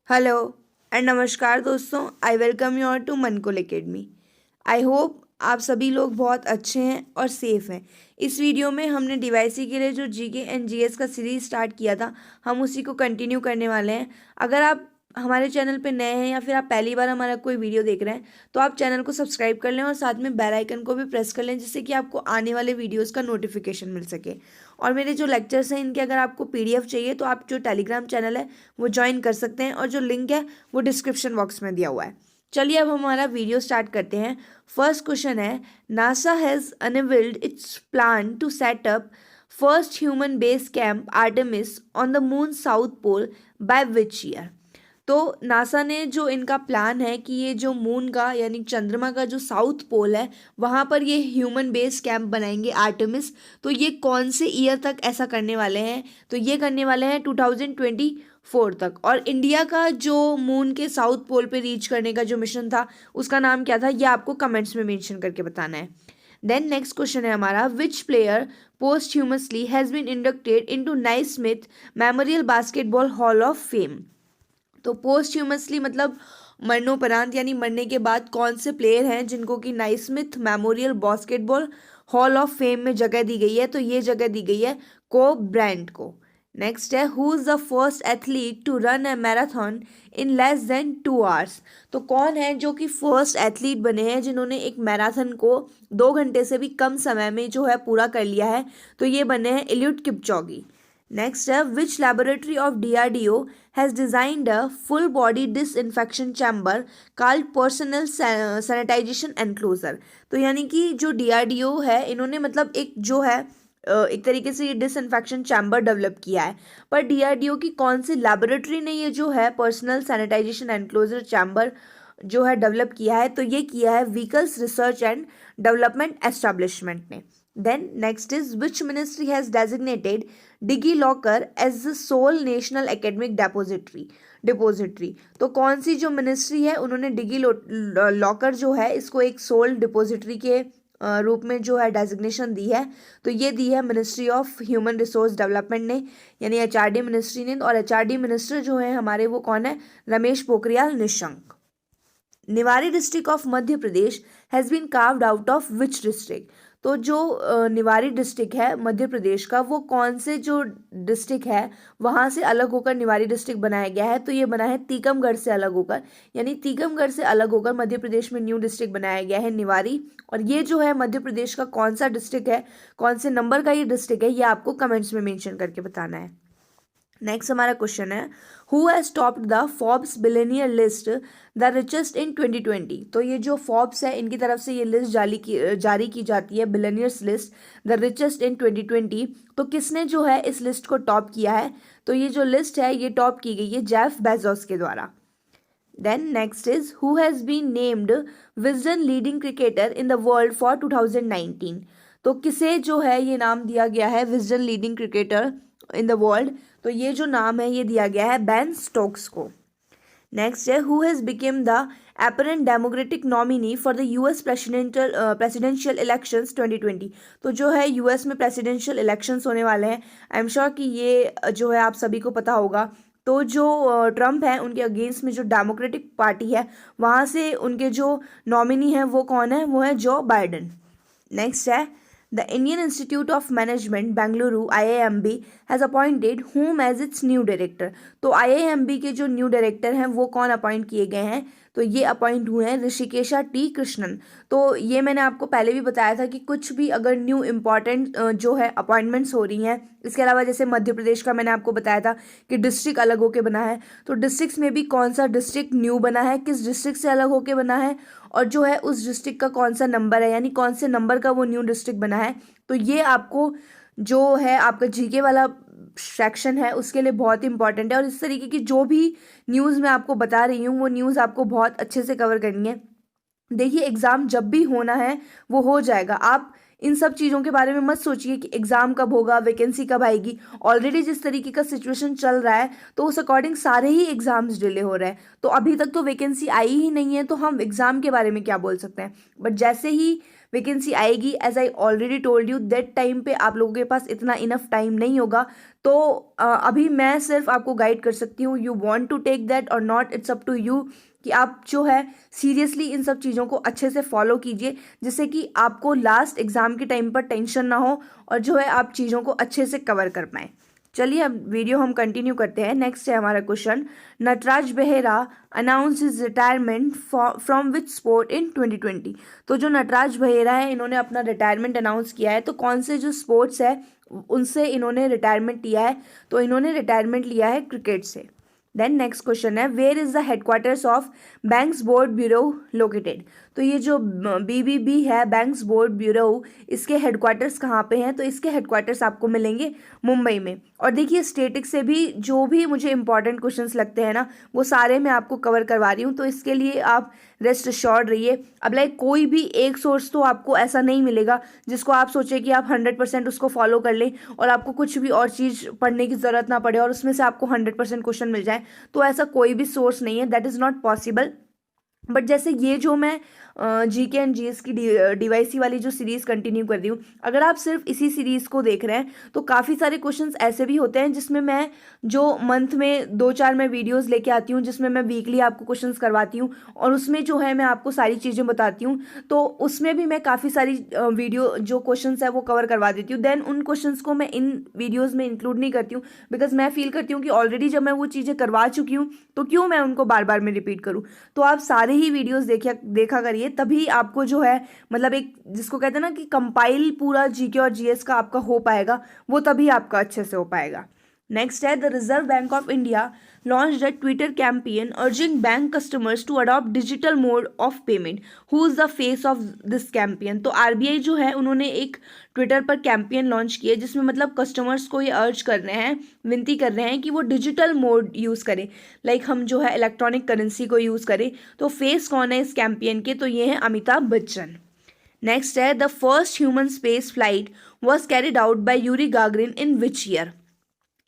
Hello and नमस्कार दोस्तों। I welcome you all to Mankul academy. I hope आप सभी लोग बहुत अच्छे हैं और सेफ हैं। इस वीडियो में हमने डीवाईसी के लिए जो जीके एंड जीएस का सीरीज स्टार्ट किया था, हम उसी को कंटिन्यू करने वाले हैं। अगर आप हमारे चैनल पे नए हैं या फिर आप पहली बार हमारा कोई वीडियो देख रहे हैं तो आप चैनल को सब्सक्राइब कर लें और साथ में बेल आइकन को भी प्रेस कर लें, जिससे कि आपको आने वाले वीडियोज़ का नोटिफिकेशन मिल सके। और मेरे जो लेक्चर्स हैं इनके अगर आपको पीडीएफ चाहिए तो आप जो टेलीग्राम चैनल है वो ज्वाइन कर सकते हैं, और जो लिंक है वो डिस्क्रिप्शन बॉक्स में दिया हुआ है। चलिए अब हमारा वीडियो स्टार्ट करते हैं। फर्स्ट क्वेश्चन है, NASA has unveiled its plan to set up first human base camp Artemis on the moon south pole by which year. तो नासा ने जो इनका प्लान है कि ये जो मून का यानी चंद्रमा का जो साउथ पोल है वहाँ पर ये ह्यूमन बेस कैंप बनाएंगे आर्टेमिस। तो ये कौन से ईयर तक ऐसा करने वाले हैं? तो ये करने वाले हैं 2024 तक। और इंडिया का जो मून के साउथ पोल पे रीच करने का जो मिशन था उसका नाम क्या था, ये आपको कमेंट्स में मेंशन करके बताना है। देन नेक्स्ट क्वेश्चन है हमारा, which player posthumously has been inducted into Naismith Memorial basketball hall of fame. तो पोस्टह्यूमसली मतलब मरणोपरांत यानी मरने के बाद कौन से प्लेयर हैं जिनको कि Naismith Memorial basketball hall of fame में जगह दी गई है। तो ये जगह दी गई है कोब ब्रायंट को। नेक्स्ट है, who is the first athlete to run a marathon in less than 2 hours. तो कौन है जो कि फर्स्ट एथलीट बने हैं जिन्होंने एक मैराथन को 2 घंटे से भी कम समय में जो है पूरा कर लिया है? तो ये बने हैं एलियूड किपचॉगी। नेक्स्ट है, which laboratory of DRDO has designed a full body disinfection chamber called personal sanitisation enclosure. तो यानी कि जो डीआरडीओ है इन्होंने मतलब एक जो है एक तरीके से ये डिसइंफेक्शन चैम्बर डेवलप किया है। पर डीआरडीओ की कौन सी लैबोरेटरी ने ये जो है पर्सनल सैनिटाइजेशन एनक्लोजर चैम्बर जो है डेवलप किया है? तो ये किया है vehicles research and development establishment ने। Then next is, which ministry has designated digi locker as the sole national academic depository. तो कौन सी जो मिनिस्ट्री है उन्होंने डिगी लॉकर जो है इसको एक सोल डिपोजिटरी के रूप में जो है डेजिग्नेशन दी है? तो ये दी है ministry of human resource development ने, यानी एचआरडी मिनिस्ट्री ने। और एचआरडी मिनिस्टर जो है हमारे वो कौन है? Ramesh Pokhriyal Nishank. Niwari district of Madhya Pradesh has been carved out of which district. तो जो निवारी डिस्ट्रिक्ट है मध्य प्रदेश का, वो कौन से जो डिस्ट्रिक्ट है वहाँ से अलग होकर निवारी डिस्ट्रिक्ट बनाया गया है? तो ये बना है टीकमगढ़ से अलग होकर, यानी टीकमगढ़ से अलग होकर मध्य प्रदेश में न्यू डिस्ट्रिक्ट बनाया गया है निवारी। और ये जो है मध्य प्रदेश का कौन सा डिस्ट्रिक्ट है, कौन से नंबर का ये डिस्ट्रिक्ट है, ये आपको कमेंट्स में मेंशन करके बताना है। नेक्स्ट हमारा क्वेश्चन है, who has topped the Forbes billionaire list the richest इन 2020। तो ये जो फोर्ब्स है इनकी तरफ से ये लिस्ट जारी की जाती है, बिलियनियर्स लिस्ट द रिचेस्ट इन 2020। तो किसने जो है इस लिस्ट को टॉप किया है? तो ये जो लिस्ट है ये टॉप की गई है जेफ बेजोस के द्वारा। Then next is, who has been named Wisden leading cricketer in the world for 2019। तो किसे जो है ये नाम दिया गया है Wisden leading cricketer in the world? तो ये जो नाम है ये दिया गया है बेन स्टोक्स को। नेक्स्ट है, who has became the apparent democratic nominee for the US presidential elections 2020। तो जो है यूएस में प्रेसिडेंशियल इलेक्शंस होने वाले हैं, आई एम श्योर कि ये जो है आप सभी को पता होगा। तो जो ट्रम्प है उनके अगेंस्ट में जो डेमोक्रेटिक पार्टी है वहाँ से उनके जो नॉमिनी है वो कौन है? वो है जो बाइडन। नेक्स्ट है, the Indian Institute of Management Bengaluru IIMB has appointed whom as its new director. तो IIMB के जो न्यू डायरेक्टर हैं वो कौन अपॉइंट किए गए हैं? तो ये अपॉइंट हुए हैं ऋषिकेशा टी कृष्णन। तो ये मैंने आपको पहले भी बताया था कि कुछ भी अगर न्यू इम्पॉर्टेंट जो है अपॉइंटमेंट्स हो रही हैं, इसके अलावा जैसे मध्य प्रदेश का मैंने आपको बताया था कि डिस्ट्रिक्ट अलग होके बना है, तो डिस्ट्रिक्ट्स में भी कौन सा डिस्ट्रिक्ट न्यू बना है, किस डिस्ट्रिक्ट से अलग होके बना है, और जो है उस डिस्ट्रिक्ट का कौन सा नंबर है, यानी कौन से नंबर का वो न्यू डिस्ट्रिक्ट बना है। तो ये आपको जो है आपका जीके वाला सेक्शन है उसके लिए बहुत इंपॉर्टेंट है। और इस तरीके की जो भी न्यूज़ मैं आपको बता रही हूँ वो न्यूज़ आपको बहुत अच्छे से कवर करनी है। देखिए, एग्ज़ाम जब भी होना है वो हो जाएगा। आप इन सब चीज़ों के बारे में मत सोचिए कि एग्ज़ाम कब होगा, वैकेंसी कब आएगी। ऑलरेडी जिस तरीके का सिचुएशन चल रहा है तो उस अकॉर्डिंग सारे ही एग्ज़ाम्स डिले हो रहे हैं। तो अभी तक तो वैकेंसी आई ही नहीं है, तो हम एग्ज़ाम के बारे में क्या बोल सकते हैं। बट जैसे ही वैकेंसी आएगी, as I already told you that time पे आप लोगों के पास इतना इनफ टाइम नहीं होगा। तो अभी मैं सिर्फ आपको गाइड कर सकती हूँ, you want to take that or not, it's up to you कि आप जो है सीरियसली इन सब चीज़ों को अच्छे से फॉलो कीजिए, जिससे कि आपको लास्ट एग्ज़ाम के टाइम पर टेंशन ना हो और जो है आप चीज़ों को अच्छे से कवर कर पाएँ। चलिए अब वीडियो हम कंटिन्यू करते हैं। नेक्स्ट है हमारा question, Nataraj Behera announce his retirement from which sport in 2020। तो जो नटराज बेहरा है इन्होंने अपना रिटायरमेंट अनाउंस किया है, तो कौन से जो स्पोर्ट्स है उनसे इन्होंने रिटायरमेंट लिया है? तो इन्होंने रिटायरमेंट लिया है क्रिकेट से। देन नेक्स्ट क्वेश्चन है, where is the headquarters of Banks Board Bureau located. तो ये जो BBB है, बैंक्स बोर्ड ब्यूरो, इसके हेडक्वार्टर्स कहाँ पे हैं? तो इसके हेडक्वार्टर्स आपको मिलेंगे मुंबई में। और देखिए स्टेटिक से भी जो भी मुझे इंपॉर्टेंट क्वेश्चंस लगते हैं ना, वो सारे मैं आपको कवर करवा रही हूँ, तो इसके लिए आप रेस्ट अश्योर्ड रहिए। अब लाइक कोई भी एक सोर्स तो आपको ऐसा नहीं मिलेगा जिसको आप सोचें कि आप 100% उसको फॉलो कर लें और आपको कुछ भी और चीज़ पढ़ने की ज़रूरत ना पड़े और उसमें से आपको 100% क्वेश्चन मिल जाए। तो ऐसा कोई भी सोर्स नहीं है, that is not possible. But जैसे ये जो मैं GK एंड GS की DYC वाली जो सीरीज़ कंटिन्यू कर रही हूँ, अगर आप सिर्फ इसी सीरीज़ को देख रहे हैं तो काफ़ी सारे क्वेश्चंस ऐसे भी होते हैं जिसमें मैं जो मंथ में 2-4 मैं वीडियोस लेके आती हूँ, जिसमें मैं वीकली आपको क्वेश्चंस करवाती हूँ और उसमें जो है मैं आपको सारी चीज़ें बताती हूँ। तो उसमें भी मैं काफ़ी सारी वीडियो जो क्वेश्चंस है वो कवर करवा देती हूँ। देन उन क्वेश्चंस को मैं इन वीडियोज़ में इंक्लूड नहीं करती हूँ, बिकॉज मैं फील करती हूँ कि ऑलरेडी जब मैं वो चीज़ें करवा चुकी हूँ तो क्यों मैं उनको बार बार में रिपीट करूँ। तो आप सारे ही वीडियोज़ देखा करिए, तभी आपको जो है मतलब एक जिसको कहते हैं ना कि कंपाइल पूरा GK और GS का आपका हो पाएगा, वो तभी आपका अच्छे से हो पाएगा। नेक्स्ट है, the reserve bank of India launched a Twitter campaign urging bank customers to adopt digital mode of payment. Who is the face of this campaign? तो RBI जो है उन्होंने एक ट्विटर पर कैंपेन लॉन्च किया जिसमें मतलब कस्टमर्स को ये अर्ज कर रहे हैं, विनती कर रहे हैं कि वो डिजिटल मोड यूज़ करें, लाइक हम जो है इलेक्ट्रॉनिक करेंसी को यूज़ करें। तो फेस कौन है इस कैंपेन के? तो ये है अमिताभ बच्चन। नेक्स्ट है, the first human space flight was carried out by Yuri Gagarin in which year.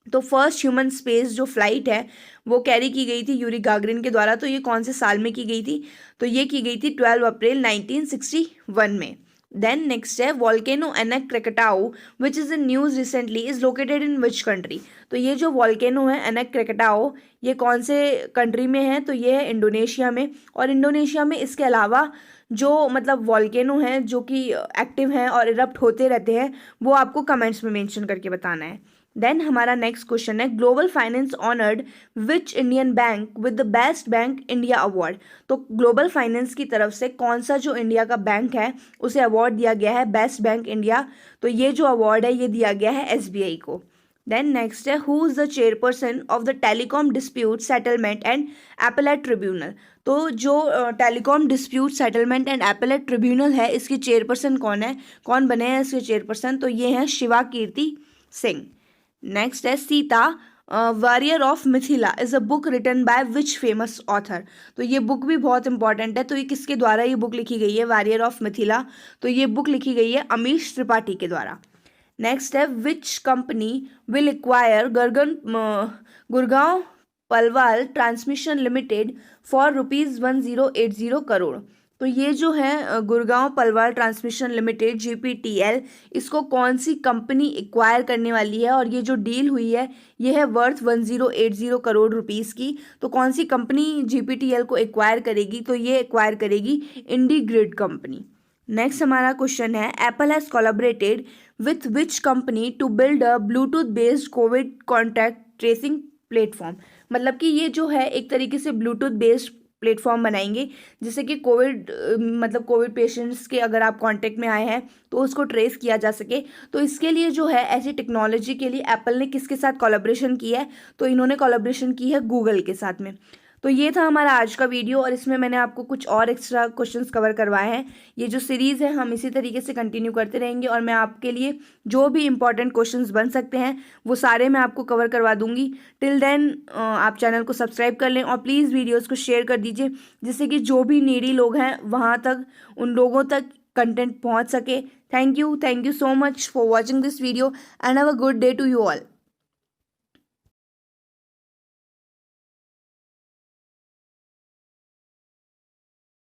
तो फर्स्ट ह्यूमन स्पेस जो फ्लाइट है वो कैरी की गई थी यूरी गागरिन के द्वारा। तो ये कौन से साल में की गई थी? तो ये की गई थी 12 अप्रैल 1961 में। देन नेक्स्ट है, volcano Anak Krakatau which is in news recently is located in which country. तो ये जो वॉल्केनो है एनक क्रेकटाओ, ये कौन से कंट्री में है? तो ये है इंडोनेशिया में। और इंडोनेशिया में इसके अलावा जो मतलब वॉल्केनो हैं जो कि एक्टिव हैं और इरप्ट होते रहते हैं, वो आपको कमेंट्स में मेंशन करके बताना है। देन हमारा नेक्स्ट क्वेश्चन है, global finance honoured which Indian bank with the best bank India award. तो ग्लोबल फाइनेंस की तरफ से कौन सा जो इंडिया का बैंक है उसे अवार्ड दिया गया है बेस्ट बैंक इंडिया। तो ये जो अवार्ड है ये दिया गया है SBI को। देन नेक्स्ट है, who is the chairperson of the telecom dispute settlement and appellate tribunal. तो जो telecom dispute settlement and appellate tribunal है, इसकी चेयरपर्सन कौन है, कौन बने हैं इसके चेयरपर्सन? तो ये हैं शिवा कीर्ति सिंह। नेक्स्ट है, Sita warrior of Mithila is a book written by which famous author. तो ये बुक भी बहुत इंपॉर्टेंट है। तो ये किसके द्वारा ये बुक लिखी गई है, वॉरियर ऑफ मिथिला? तो ये बुक लिखी गई है अमीश त्रिपाठी के द्वारा। नेक्स्ट है, which company will acquire Gurgaon Palwal transmission limited for ₹1080 crore. तो ये जो है Gurgaon Palwal transmission limited GPTL, इसको कौन सी कंपनी एक्वायर करने वाली है? और ये जो डील हुई है ये है वर्थ 1080 करोड़ रुपीस की। तो कौन सी कंपनी GPTL को एक्वायर करेगी? तो ये एक्वायर करेगी इंडीग्रिड कंपनी। नेक्स्ट हमारा क्वेश्चन है, Apple has collaborated with which company to build a Bluetooth based COVID contact tracing platform. मतलब कि ये जो है एक तरीके से ब्लूटूथ बेस्ड प्लेटफॉर्म बनाएंगे जिससे कि कोविड पेशेंट्स के अगर आप कांटेक्ट में आए हैं तो उसको ट्रेस किया जा सके। तो इसके लिए जो है ऐसी टेक्नोलॉजी के लिए एप्पल ने किसके साथ कोलैबोरेशन किया है? तो इन्होंने कोलैबोरेशन की है गूगल के साथ में। तो ये था हमारा आज का वीडियो और इसमें मैंने आपको कुछ और एक्स्ट्रा क्वेश्चंस कवर करवाए हैं। ये जो सीरीज़ है हम इसी तरीके से कंटिन्यू करते रहेंगे और मैं आपके लिए जो भी इंपॉर्टेंट क्वेश्चंस बन सकते हैं वो सारे मैं आपको कवर करवा दूंगी। टिल देन आप चैनल को सब्सक्राइब कर लें और प्लीज़ वीडियोज़ को शेयर कर दीजिए जिससे कि जो भी नीडी लोग हैं वहाँ तक उन लोगों तक कंटेंट पहुँच सके। Thank you so much for watching this video and have a good day to you all.